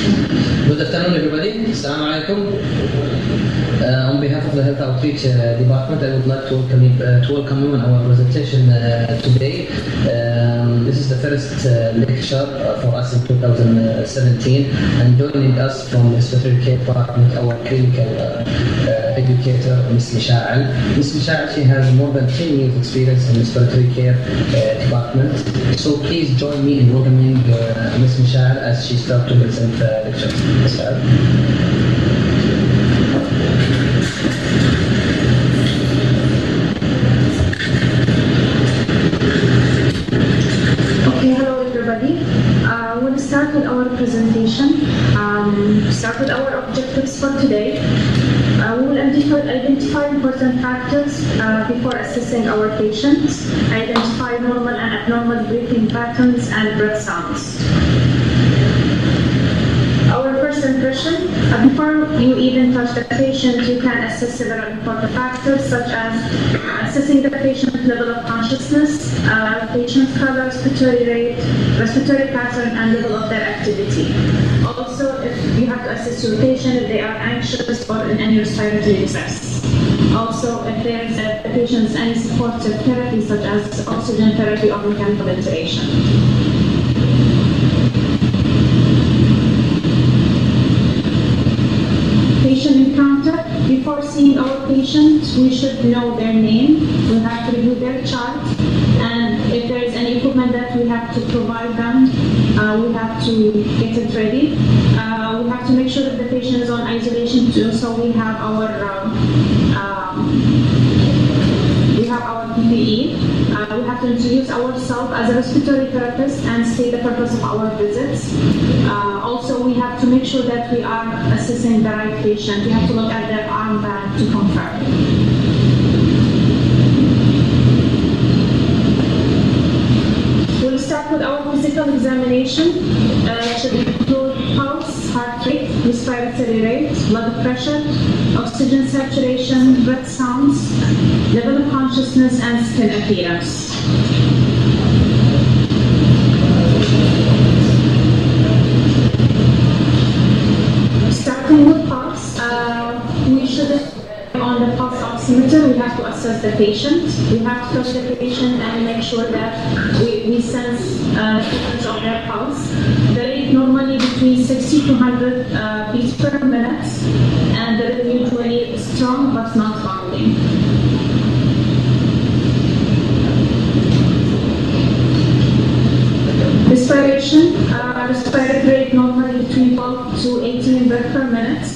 Good afternoon, everybody. Assalamu alaikum. On behalf of the Health Outreach Department, I would like to welcome you on our presentation today. This is the first lecture for us in 2017, and joining us from the Respiratory Care Department, our clinical educator, Ms. Misha'al. Ms. Misha'al, she has more than 10 years experience in Respiratory Care Department. So please join me in welcoming Ms. Misha'al as she starts to present the lecture. Misha'al. Okay, hello everybody. We'll start with our presentation. Start with our objectives for today. We will identify important factors before assessing our patients, identify normal and abnormal breathing patterns and breath sounds. Our first impression, before you even touch the patient, you can assess several important factors such as assessing the patient's level of consciousness, patient's color, respiratory rate, respiratory pattern, and level of their activity. Also, if you have to assess your patient if they are anxious or in any respiratory distress. Also, if there is a patient's any supportive therapy such as oxygen therapy or mechanical ventilation. Patient encounter. Before seeing our patient, we should know their name. We have to review their chart, and if there is any equipment that we have to provide them, we have to get it ready. We have to make sure that the patient is on isolation too, so we have our PPE. We have to introduce ourselves as a respiratory therapist and state the purpose of our visits. Also, we have to make sure that we are assessing the right patient. We have to look at their armband to confirm. We'll start with our physical examination. It should include pulse, heart rate, respiratory rate, blood pressure, oxygen saturation, breath sounds, level of consciousness, and skin appearance. Starting with pulse, we should on the pulse oximeter, we have to assess the patient. We have to touch the patient and make sure that we sense difference of their pulse. The rate normally between 60 to 100 beats per minute, and the rate usually is strong but not bounding. Respiration, respiratory rate normally between 12 to 18 breaths per minute,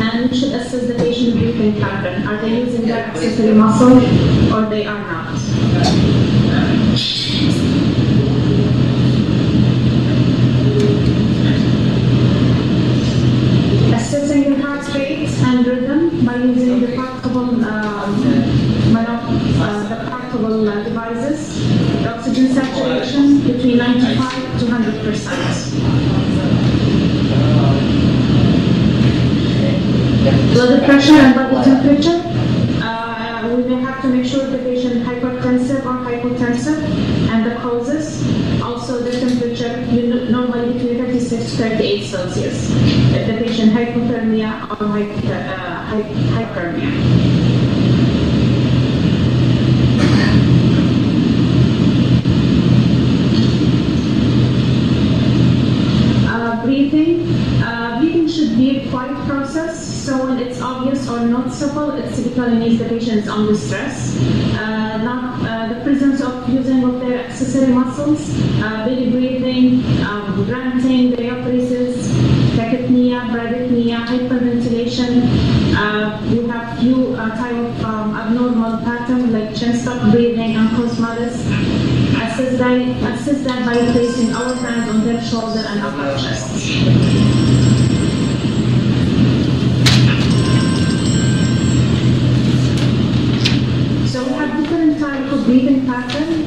and we should assess the patient breathing pattern. Are they using their accessory muscle or they are not? Assessing the heart rate and rhythm by using the portable devices. The oxygen saturation between 95 to 100%. Blood pressure and body temperature. We may have to make sure the patient is hypertensive or hypotensive and the causes. Also the temperature normally between 36 to 38 Celsius. If the patient hypothermia or hyperthermia. Breathing should be a quiet process, so when it's obvious or noticeable, it typically means the patient is under stress. The presence of using of their accessory muscles, belly breathing, grunting, diaphoresis, tachypnea, bradypnea, hyperventilation. We have few type of abnormal pattern like chest stop breathing and cosmosis. Assess that by placing our hands on their shoulder and upper chest. So we have different types of breathing pattern.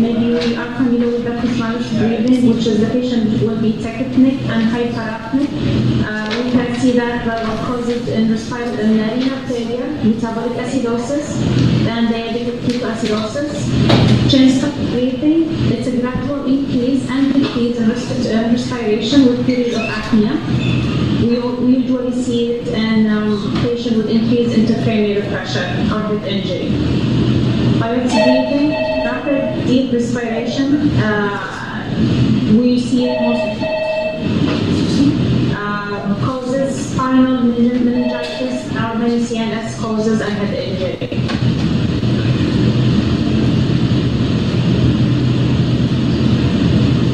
Maybe we are familiar with the cosmosis breathing, which is the patient will be tachypnic and hyperapnic. We can see that causes in renal failure, metabolic acidosis, and diabetic ketoacidosis. Chest breathing, it's a gradual increase and decrease in respiration with periods of apnea. We usually see it in patients with increased intracranial pressure or head injury. Biotech breathing, rapid deep respiration, we see it most causes spinal meningitis, or many CNS causes and head injury.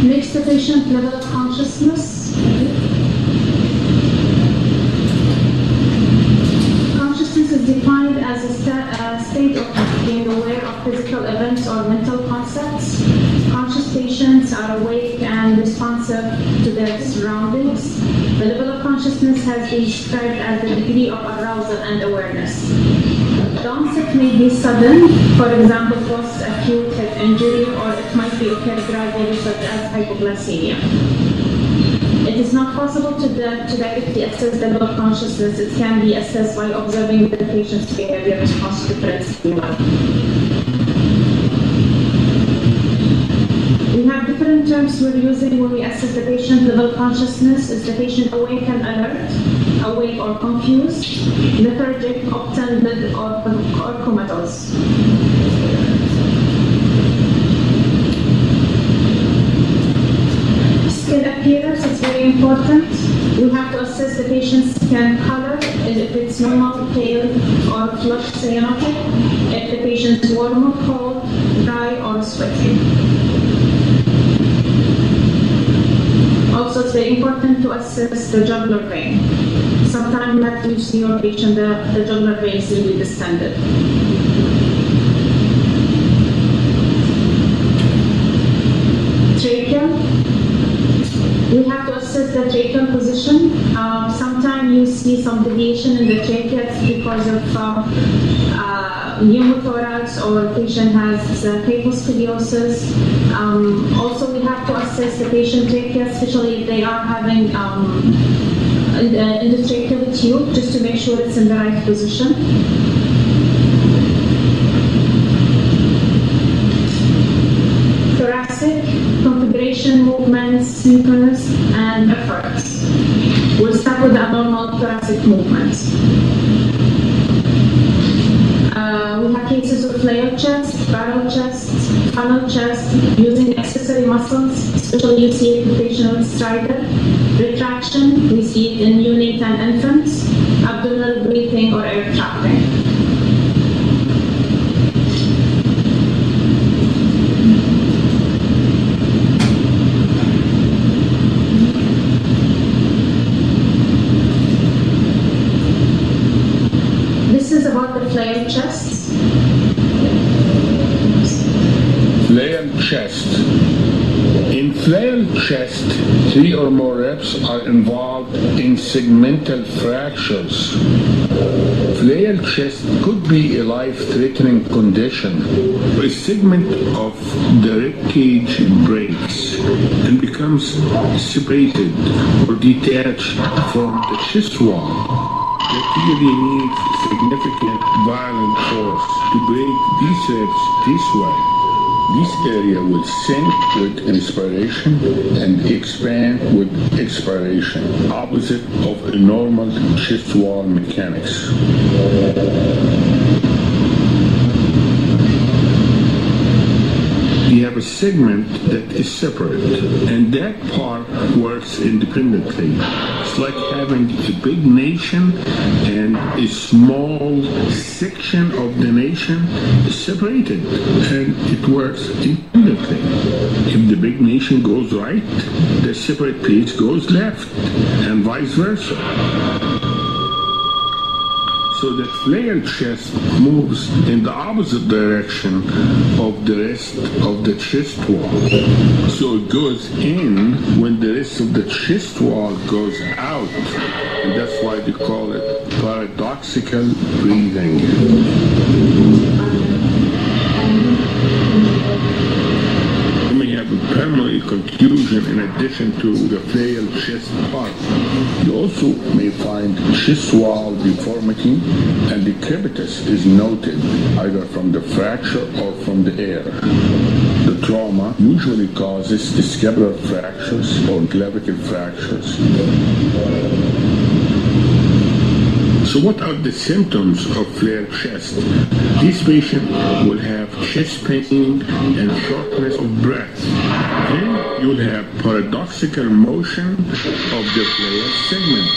Next, the patient level of consciousness. Consciousness is defined as a state of being aware of physical events or mental concepts. Conscious patients are awake and responsive to their surroundings. The level of consciousness has been described as the degree of arousal and awareness. The onset may be sudden, for example, post-acute head injury, or it might be occurred gradually, such as hypoglycemia. It is not possible to directly assess the level of consciousness. It can be assessed by observing the patient's behavior response to different stimuli. We have different terms we're using when we assess the patient level of consciousness. Is the patient awake and alert, awake or confused, lethargic, obtunded, or comatose? Skin appearance is very important. We have to assess the patient's skin color, if it's normal, pale, or flushed cyanotic, if the patient's warm or cold, dry, or sweaty. Also, it's very important to assess the jugular vein. Sometimes after you see your patient, the jugular vein is really distended. Trachea. We have to assess the tracheal position. Sometimes you see some deviation in the trachea because of pneumothorax, or patient has kyphoscoliosis. Also, we have to assess the patient trachea, especially if they are having in the tracheal tube, just to make sure it's in the right position. Thoracic, configuration, movements, synchronous, and efforts. We'll start with the abnormal thoracic movements. We have cases of flared chest, barrel chest, funnel chest, using accessory muscles, especially you see it in patients with stridor. Retraction, we see it in neonate and infants. Abdominal breathing or air trapping. This is about the flared chests. Flared chest. In flared chest, 3 or more reps are involved in segmental fractures. Flared chest could be a life-threatening condition. A segment of the rib cage breaks and becomes separated or detached from the chest wall. That really needs significant violent force to break these ribs this way. This area will sink with inspiration and expand with expiration, opposite of normal chest wall mechanics. You have a segment that is separate, and that part works independently. It's like having a big nation and a small section of the nation is separated, and it works independently. If the big nation goes right, the separate piece goes left, and vice versa. So that flared chest moves in the opposite direction of the rest of the chest wall. So it goes in when the rest of the chest wall goes out. And that's why they call it paradoxical breathing. You may have a pulmonary contusion in addition to the flail chest part. You also may find chest wall deformity, and decubitus is noted either from the fracture or from the air. The trauma usually causes scapular fractures or clavicle fractures. So what are the symptoms of flared chest? This patient will have chest pain and shortness of breath. And you'll have paradoxical motion of the flared segment.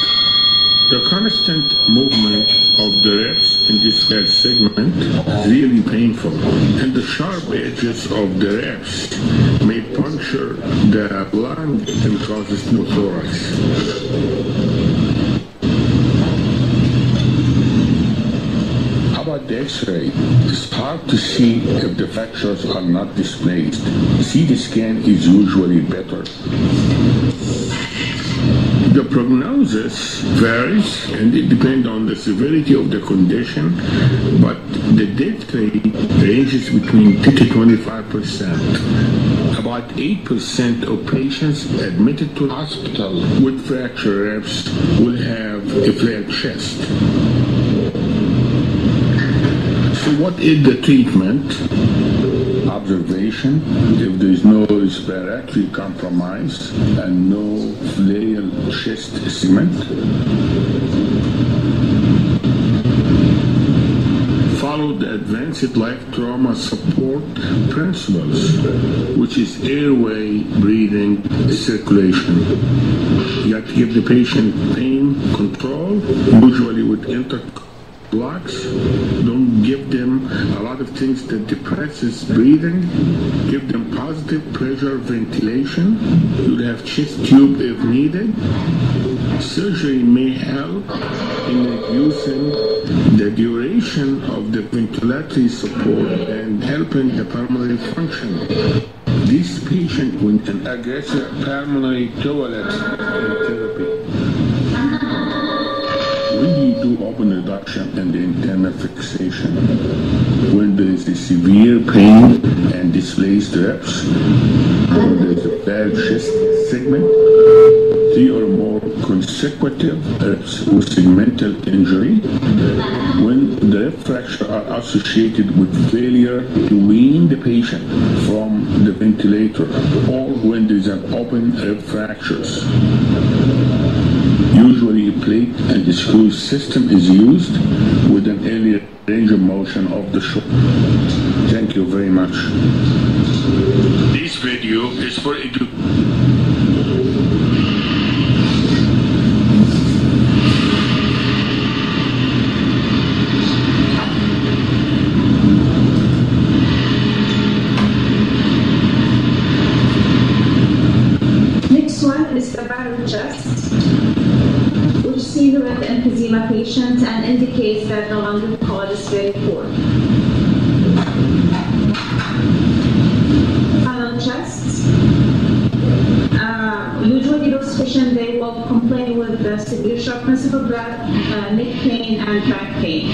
The constant movement of the ribs in this flared segment is really painful, and the sharp edges of the ribs may puncture the lung and causes pneumothorax. About the X-ray, it's hard to see if the fractures are not displaced. CT scan is usually better. The prognosis varies and it depends on the severity of the condition, but the death rate ranges between 10 to 25%. About 8% of patients admitted to hospital with fractured ribs will have a flared chest. So what is the treatment? Observation, if there is no respiratory compromise and no flail chest segment. Follow the advanced life trauma support principles, which is airway, breathing, circulation. You have to give the patient pain control, usually with blocks. Don't give them a lot of things that depresses breathing. Give them positive pressure ventilation. You'll have chest tube if needed. Surgery may help in reducing the duration of the ventilatory support and helping the pulmonary function. This patient with an aggressive pulmonary toilet therapy. When you do open reduction and internal fixation, when there is a severe pain and displaced ribs, when there is a flared chest segment, 3 or more consecutive ribs with segmental injury, when the rib fracture are associated with failure to wean the patient from the ventilator, or when there is an open rib fractures. Usually a plate and a screw system is used with an early range of motion of the shoulder. Thank you very much. This video is for Next one is the barrel chest, which is seen with the emphysema patient and indicates that the lung quality is very poor. Funnel chest. Usually those patients, they will complain with the severe shortness of breath, neck pain, and back pain.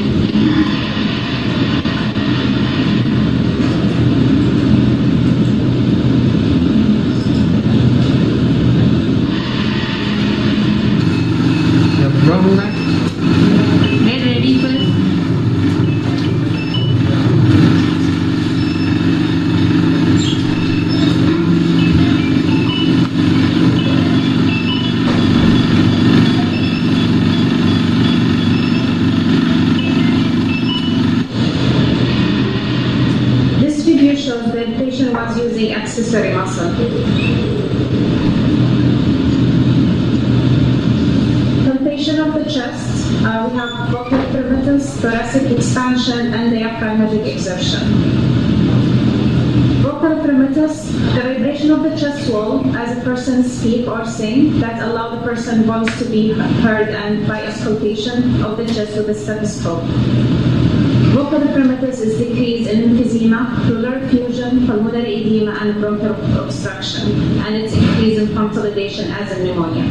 Ready first. This video shows that the patient was using accessory muscle. Palpation of the chest. We have vocal perimeters, thoracic expansion, and diaphragmatic exertion. Vocal perimeters, the vibration of the chest wall as a person speaks or sings that allow the person's voice to be heard and by auscultation of the chest with a stethoscope. Vocal perimeters is decreased in emphysema, pleural effusion, pulmonary edema, and bronchial obstruction, and it's increased in consolidation as a pneumonia.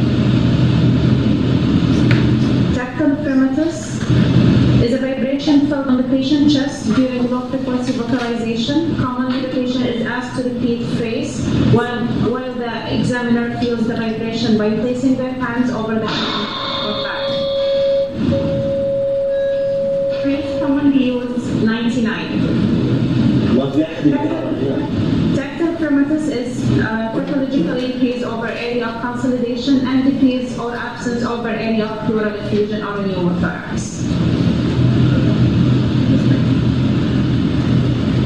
Tactile perimeters is a vibration felt on the patient's chest during low frequency vocalization. Commonly, the patient is asked to repeat phrase while the examiner feels the vibration by placing their hands over the hand or back. Phrase commonly used 99. Tactile primitus is pathological increase over area of consolidation and decrease or absence over area of pleural effusion or pneumothorax.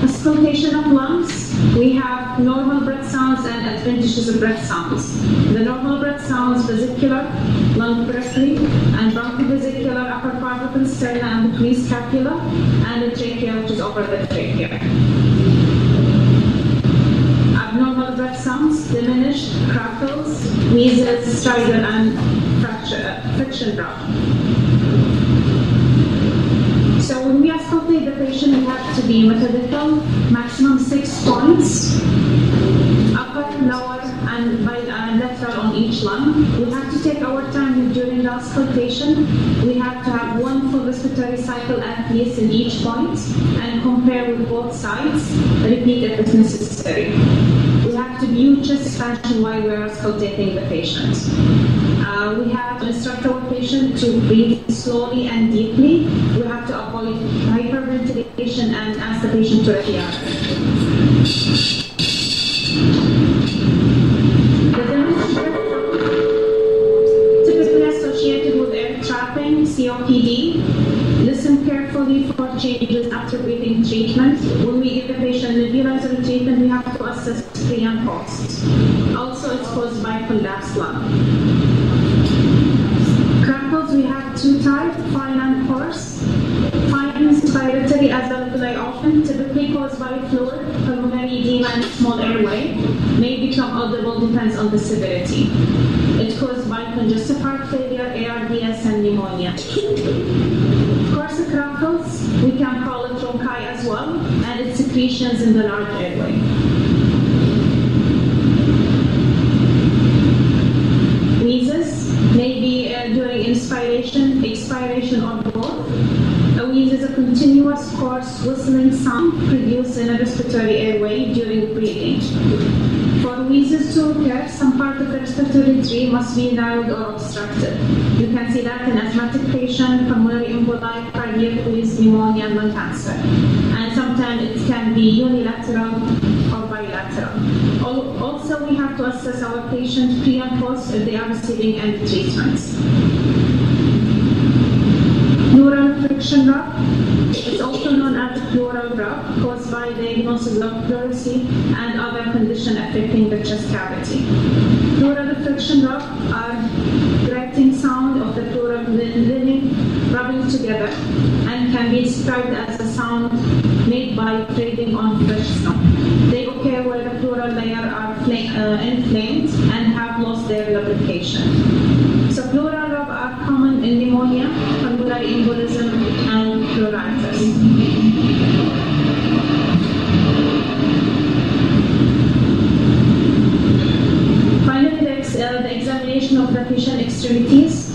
Auscultation of lungs, we have normal breath sounds and adventitious breath sounds. The normal breath sounds vesicular, lung periphery, and bronchivesicular upper part of the sternum and between scapula, and the trachea, which is over the trachea. Abnormal breath sounds, diminished, crackles, wheezes, stridor, and friction drop. So when we auscultate the patient, we have to be methodical, maximum 6 points, upper, lower, and lateral on each lung. We have to take our time during the auscultation. We have to have 1 full respiratory cycle at least in each point, and compare with both sides, repeat if it's necessary. We have to view chest expansion while we're auscultating the patient. We have to instruct our patient to breathe slowly and deeply. We have to avoid hyperventilation and ask the patient to retire. The diminished typically associated with air trapping, COPD. Listen carefully for changes after breathing treatment. When we give the patient nebulizer treatment, we have to assess pre and post. Also, it's caused by collapsed lung. Crackles, we have 2 types, fine and coarse. Fine is respiratory as alveoli often, typically caused by fluid, pulmonary edema, and small airway. May become audible, depends on the severity. It's caused by congestive heart failure, ARDS, and pneumonia. Coarse crackles, we can call it bronchi as well, and its secretions in the large airway. Wheezes, maybe during inspiration, expiration, or both. A wheeze is a continuous, coarse, whistling sound produced in a respiratory airway during breathing. For wheezes to occur, some part of the respiratory tree must be narrowed or obstructed. You can see that in asthmatic patient, pulmonary emboli, cardiac wheeze, pneumonia, and lung cancer. And sometimes it can be unilateral or bilateral. Also, we have to assess our patient pre and post if they are receiving any treatments. Pleural friction rub. It's also known as pleural rub, caused by diagnosis of pleurisy and other conditions affecting the chest cavity. Pleural friction rub are grating sound of the pleural lining rubbing together and can be described as a sound made by treading on fresh snow. They occur where the pleural layer are inflamed and have lost their lubrication. So pleural rub are common in pneumonia, pulmonary embolism, and pleuritis. Finally, the examination of the patient extremities,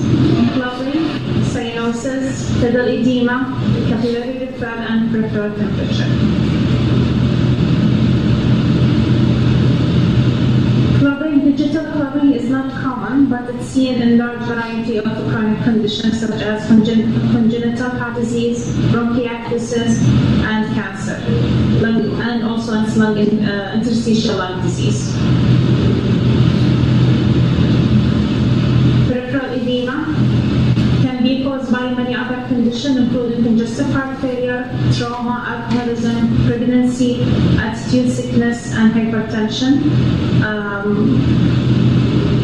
clubbing, cyanosis, pedal edema, capillary withdrawal, and peripheral temperature. Digital clubbing is not common, but it's seen in large variety of chronic conditions such as congenital heart disease, bronchiectasis, and cancer, and also interstitial lung disease. Peripheral edema can be caused by many other conditions, including congestive heart failure, trauma, alcoholism, pregnancy, altitude sickness, and hypertension.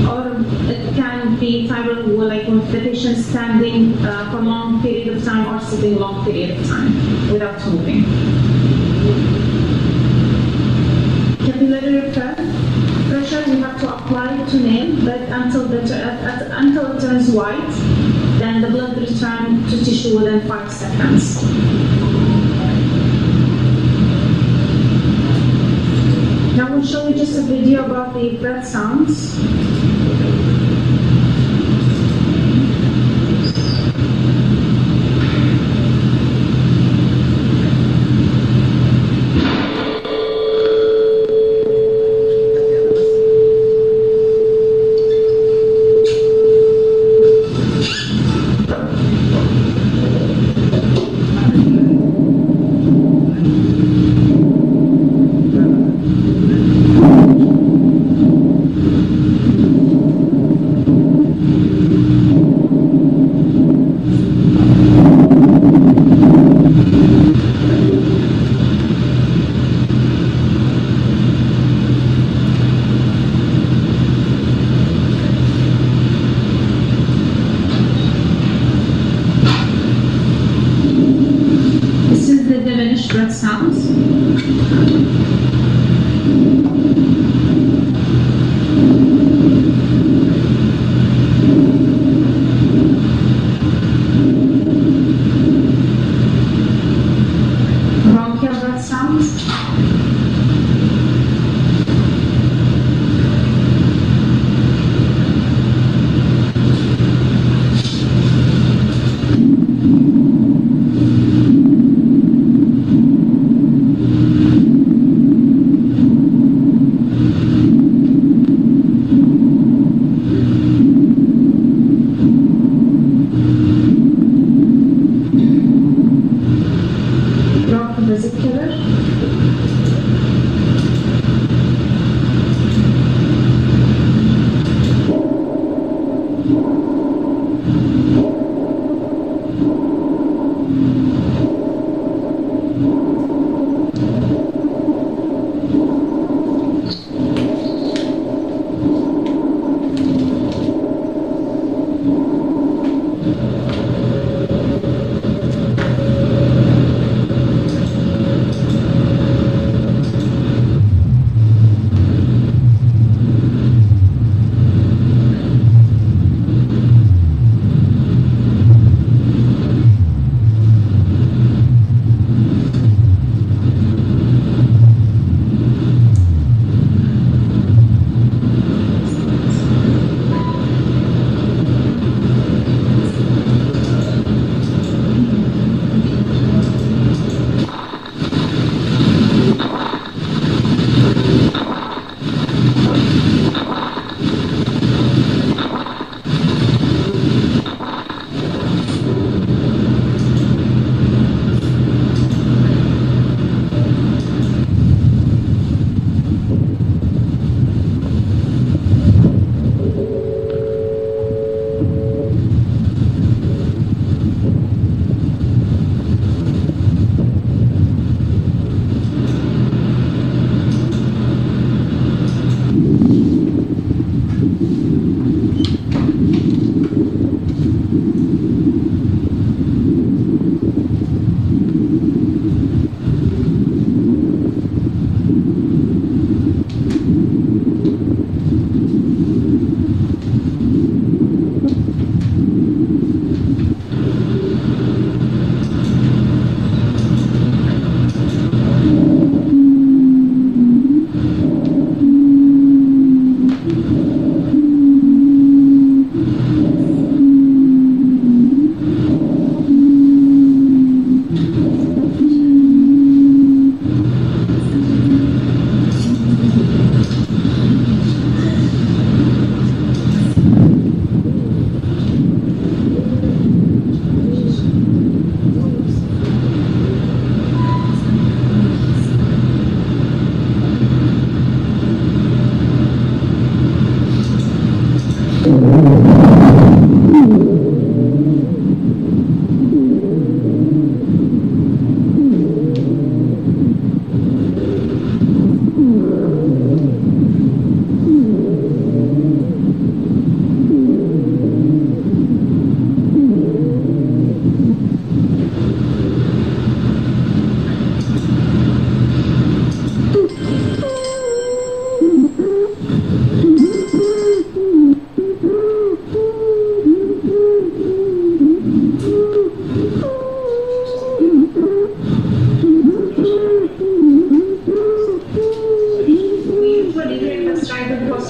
Or it can be fibro, like when the patient standing for a long period of time or sitting long period of time without moving. Capillary pressure we have to apply to nail, but until it turns white, then the blood returns to tissue within 5 seconds. Now we'll show you just a video about the breath sounds. sounds. Bronchial breath sounds.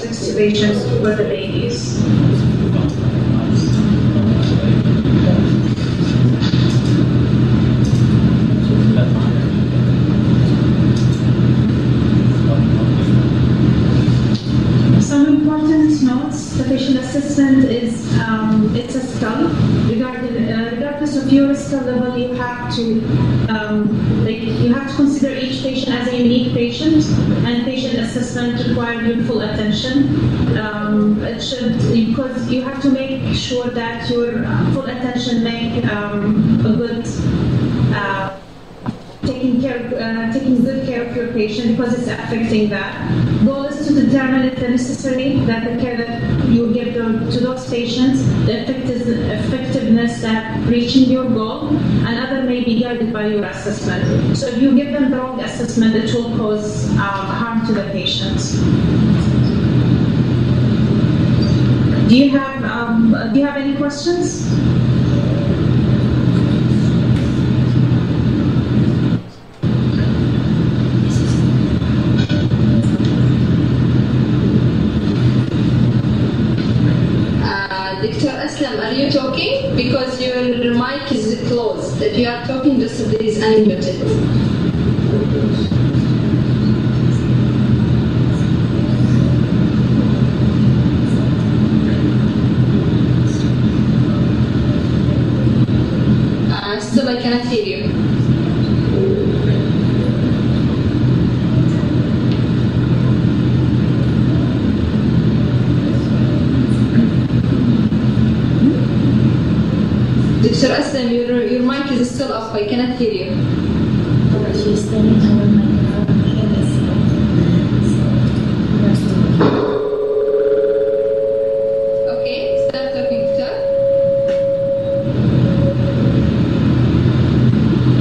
Extubations for the babies. Some important notes: the patient assessment is it's a skill. Regardless of your skill level, you have to you have to consider each patient as a unique patient, and patient assessment requires your full attention. It should, because you have to make sure that your full attention make a good taking good care of your patient, because it's affecting that. Goal is to to determine if necessary that the care that you give to those patients, the effectiveness at reaching your goal, and other may be guided by your assessment. So if you give them the wrong assessment, it will cause harm to the patients. Do you have any questions? Dr. Aslam, are you talking? Because your mic is closed. If you are talking, just please unmute it. Still, I cannot hear you. Dr. Aslam, your mic is still off. I cannot hear you. Okay, start talking, doctor.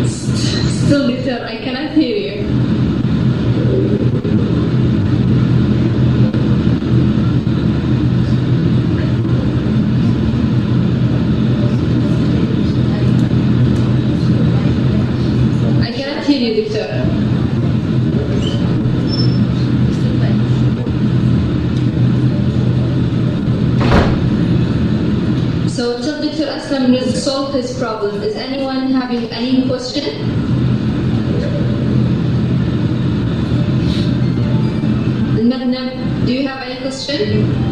Still, doctor, I cannot hear you. So till Dr. Aslam resolve his problem, is anyone having any question? Do you have any question?